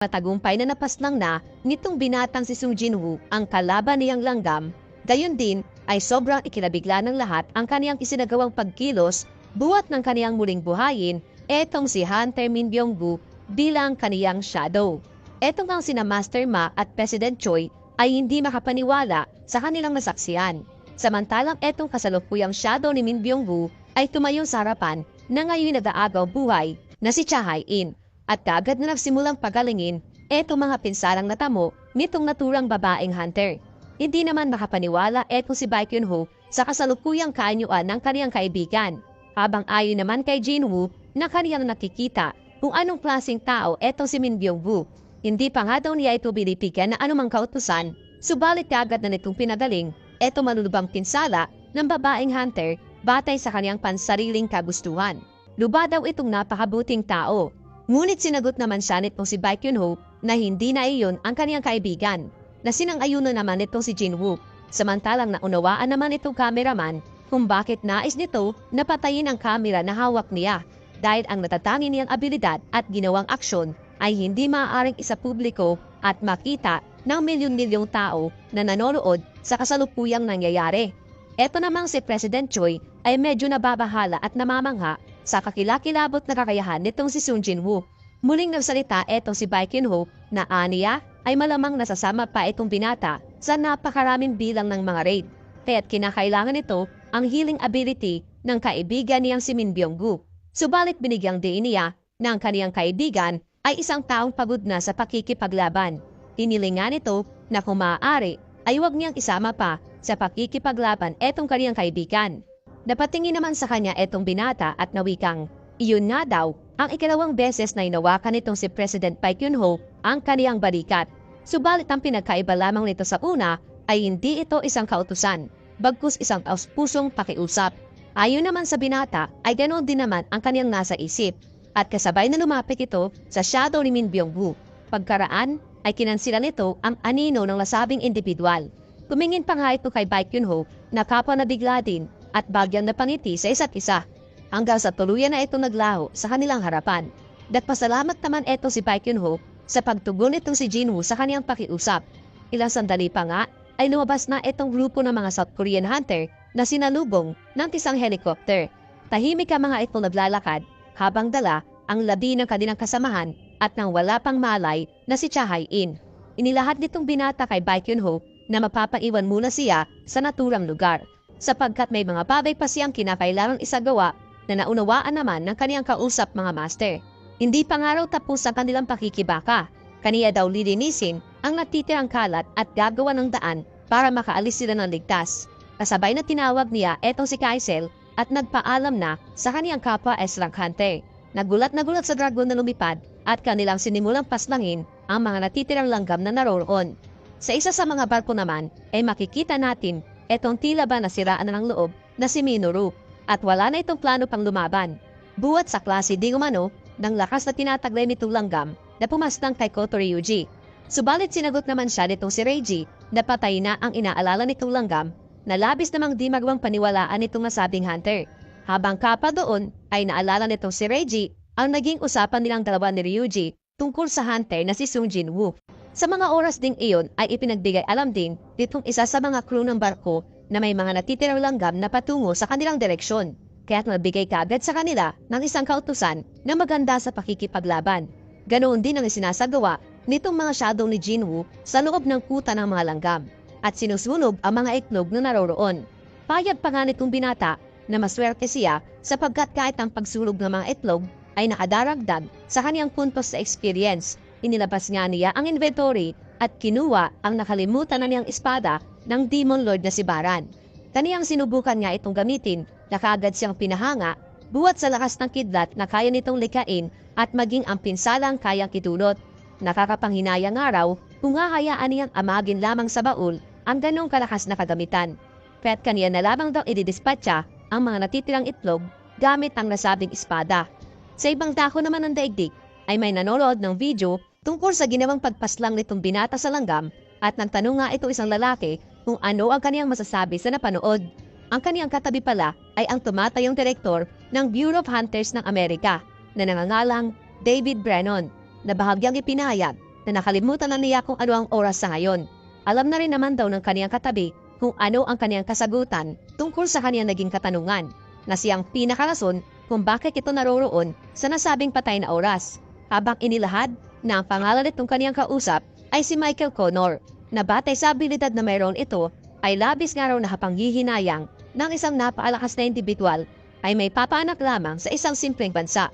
Matagumpay na napaslang na nitong binatang si Sung Jin-woo ang kalaban niyang langgam, gayon din ay sobrang ikinabigla ng lahat ang kaniyang isinagawang pagkilos buwat ng kaniyang muling buhayin etong si Hunter Min Byung-gu bilang kaniyang shadow. Etong ang sina Master Ma at President Choi ay hindi makapaniwala sa kanilang nasaksihan. Samantalang etong kasalukuyang shadow ni Min Byung-gu ay tumayo sa harapan na ngayon nag-aagaw buhay na si Cha Hae-in. At kaagad na nagsimulang pagalingin etong mga pinsalang natamo nitong naturang babaeng Hunter. Hindi naman makapaniwala etong si Baek Yun-ho sa kasalukuyang kaanyuan ng kaniyang kaibigan. Habang ayon naman kay Jin-woo na kaniyang nakikita kung anong klaseng tao etong si Min Byung-gu. Hindi pa nga daw niya ito binibigyan na anumang kautusan, subalit kaagad na nitong pinagaling etong malulubang pinsala ng babaeng Hunter batay sa kaniyang pansariling kagustuhan. Luba daw itong napakabuting tao. Ngunit sinagot naman siya nitong si Baek Yun-ho na hindi na iyon ang kaniyang kaibigan, na sinang-ayunan naman nitong si Jin-woo. Samantalang naunawaan naman itong cameraman kung bakit nais nito na patayin ang kamera na hawak niya dahil ang natatangi niyang abilidad at ginawang aksyon ay hindi maaaring isapubliko at makita ng milyon-milyong tao na nanonood sa kasalukuyang nangyayari. Eto namang si President Choi ay medyo nababahala at namamangha sa kakilakilabot na kakayahan nitong si Sung Jin-woo. Muling nagsalita etong si Baek Yun-ho na aniya ay malamang nasasama pa itong binata sa napakaraming bilang ng mga raid. Kaya't kinakailangan ito ang healing ability ng kaibigan niyang si Min Byung-gu. Subalit binigyang diin niya na ang kaniyang kaibigan ay isang taong pagod na sa pakikipaglaban. Hinilingan nito na kung maaari ay huwag niyang isama pa sa pakikipaglaban etong kaniyang kaibigan. Napatingin naman sa kanya etong binata at nawikang, iyon nga daw ang ikalawang beses na inawakan nitong si President Baek Yun-ho ang kaniyang balikat. Subalit ang pinagkaiba lamang nito sa una ay hindi ito isang kautusan, bagkus isang taus-pusong pakiusap. Ayon naman sa binata ay ganoon din naman ang kaniyang nasa isip at kasabay na lumapit ito sa shadow ni Min Byung-gu. Pagkaraan ay kinansila nito ang anino ng nasabing individual. Tumingin pa nga ito kay Baek Yun-ho na kapwa na bigla din at bagyang napangiti sa isa't isa, hanggang sa tuluyan na itong naglaho sa kanilang harapan. Nagpasalamat naman ito si Baek Yun-ho sa pagtugon nitong si Jin-woo sa kaniyang pakiusap. Ilang sandali pa nga ay lumabas na itong grupo ng mga South Korean hunter na sinalubong ng isang helicopter. Tahimik ang mga itong naglalakad habang dala ang labi ng kanilang kasamahan at nang wala pang malay na si Cha Hae-in. Inilahad nitong binata kay Baek Yun-ho na mapapaiwan muna siya sa naturang lugar, sapagkat may mga bagay pa siyang kinakailangang isagawa na naunawaan naman ng kaniyang kausap mga master. Hindi pa nga raw tapos ang kanilang pakikibaka. Kaniya daw lilinisin ang natitirang kalat at gagawa ng daan para makaalis sila ng ligtas. Kasabay na tinawag niya etong si Kaisel at nagpaalam na sa kaniyang kapwa Esrang Hunter. Nagulat sa dragon na lumipad at kanilang sinimulang paslangin ang mga natitirang langgam na naroroon. Sa isa sa mga barko naman ay makikita natin etong tila ba nasiraan na ng loob na si Minoru at wala na itong plano pang lumaban. Buwat sa klase di umano ng lakas na tinataglay nitong langgam na pumaslang kay Koto Ryuji. Subalit sinagot naman siya nitong si Reiji na patay na ang inaalala nitong langgam na labis namang di magawang paniwalaan nitong nasabing hunter. Habang kapa doon ay naalala nitong si Reiji ang naging usapan nilang dalawa ni Ryuji tungkol sa hunter na si Sung Jin-woo. Sa mga oras ding iyon ay ipinagbigay alam din ditong isa sa mga crew ng barko na may mga natitirang langgam na patungo sa kanilang direksyon. Kaya't nabigay kaagad sa kanila ng isang kautusan na maganda sa pakikipaglaban. Ganoon din ang isinasagawa nitong mga shadow ni Jin-woo sa loob ng kuta ng mga langgam at sinusunog ang mga itlog na naroroon. Payag pa nga nitong binata na maswerte siya sapagkat kahit ang pagsunog ng mga itlog ay nakadaragdag sa kaniyang puntos sa experience. Inilabas nga niya ang inventory at kinuha ang nakalimutan na niyang espada ng Demon Lord na si Baran. Kaniyang sinubukan nga itong gamitin na kaagad siyang pinahanga buwat sa lakas ng kidlat na kaya nitong likain at maging ang pinsalang kayang kitulot. Nakakapanghinayang araw kung hahayaan niyang amagin lamang sa baul ang ganong kalakas na kagamitan. Kaya't kaniya na lamang daw ididispatcha ang mga natitirang itlog gamit ang nasabing espada. Sa ibang dako naman ng daigdig ay may nanonood ng video tungkol sa ginawang pagpaslang nitong binata sa langgam at nagtanong nga ito isang lalaki kung ano ang kaniyang masasabi sa napanood. Ang kaniyang katabi pala ay ang tumatayong direktor ng Bureau of Hunters ng Amerika na nangangalang David Brennan na bahagyang ipinahayag na nakalimutan na niya kung ano ang oras sa ngayon. Alam na rin naman daw ng kaniyang katabi kung ano ang kaniyang kasagutan tungkol sa kaniyang naging katanungan na siyang pinakarason kung bakit ito naroroon sa nasabing patay na oras. Habang inilahad na ang pangalan nitong kaniyang kausap ay si Michael Connor na batay sa abilidad na mayroon ito ay labis nga raw na hapanghihinayang ng isang napakalakas na individual ay may papaanak lamang sa isang simpleng bansa.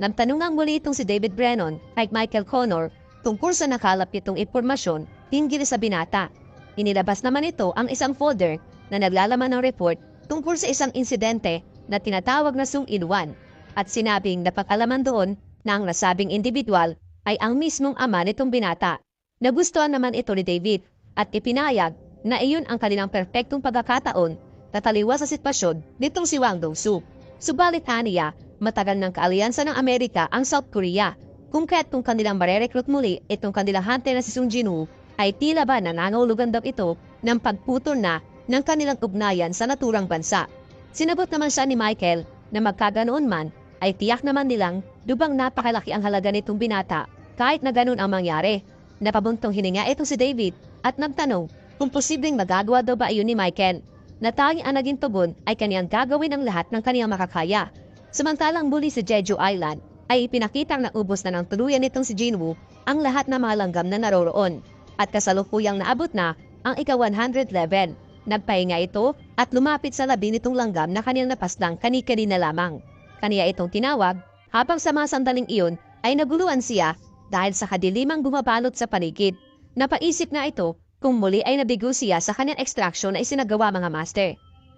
Nagtanungang muli itong si David Brennan kay Michael Connor tungkol sa nakalap itong impormasyon hinggil sa binata. Inilabas naman ito ang isang folder na naglalaman ng report tungkol sa isang insidente na tinatawag na sung-inuan at sinabing napakalaman doon na ang nasabing individual ay ang mismong ama nitong binata. Nagustuhan naman ito ni David at ipinayag na iyon ang kanilang perpektong pagkakataon na taliwas sa sitwasyon nitong si Wang Dongsu. Subalit aniya, matagal ng kaaliansa ng Amerika ang South Korea kung kaya't kung kanilang marerecruit muli itong kanilang hunter na si Sung Jin-woo ay tila ba nangangahulugan daw ito ng pagputol na ng kanilang ugnayan sa naturang bansa. Sinabot naman siya ni Michael na magkaganoon man ay tiyak naman nilang lubang napakalaki ang halaga nitong binata kahit na ganun ang mangyari. Napabuntong hininga itong si David at nagtanong kung posibleng magagawa daw ba iyon ni Michael na tanging ang naging tugon ay kaniyang gagawin ang lahat ng kaniyang makakaya. Samantalang muli sa Jeju Island ay ipinakitang naubos na ng tuluyan nitong si Jinwoo ang lahat ng mga langgam na naroroon at kasalukuyang naabot na ang ika-100 level. Nagpahinga ito at lumapit sa labi nitong langgam na kaniyang napaslang kani-kanina lamang. Kaniya itong tinawag habang sa mga sandaling iyon ay naguluhan siya dahil sa kadilimang bumabalot sa paligid. Napaisip na ito kung muli ay nabigo siya sa kanyang extraction na isinagawa mga master.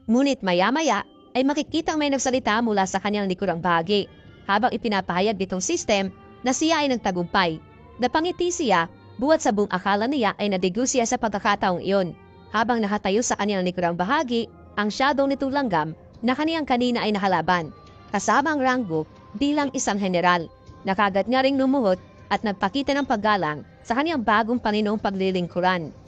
Ngunit maya-maya ay makikitang may nagsalita mula sa kanyang likurang bahagi habang ipinapahayag nitong system na siya ay nagtagumpay. Napangiti siya buwat sa buong akala niya ay nabigo siya sa pagkakataong iyon. Habang nakatayo sa kanyang likurang bahagi, ang shadow nitong langgam na kaniyang kanina ay nakalaban, kasama ang ranggo bilang isang general. Nakagad nga ring lumuhod at nagpakita ng paggalang sa kanyang bagong Panginoong paglilingkuran.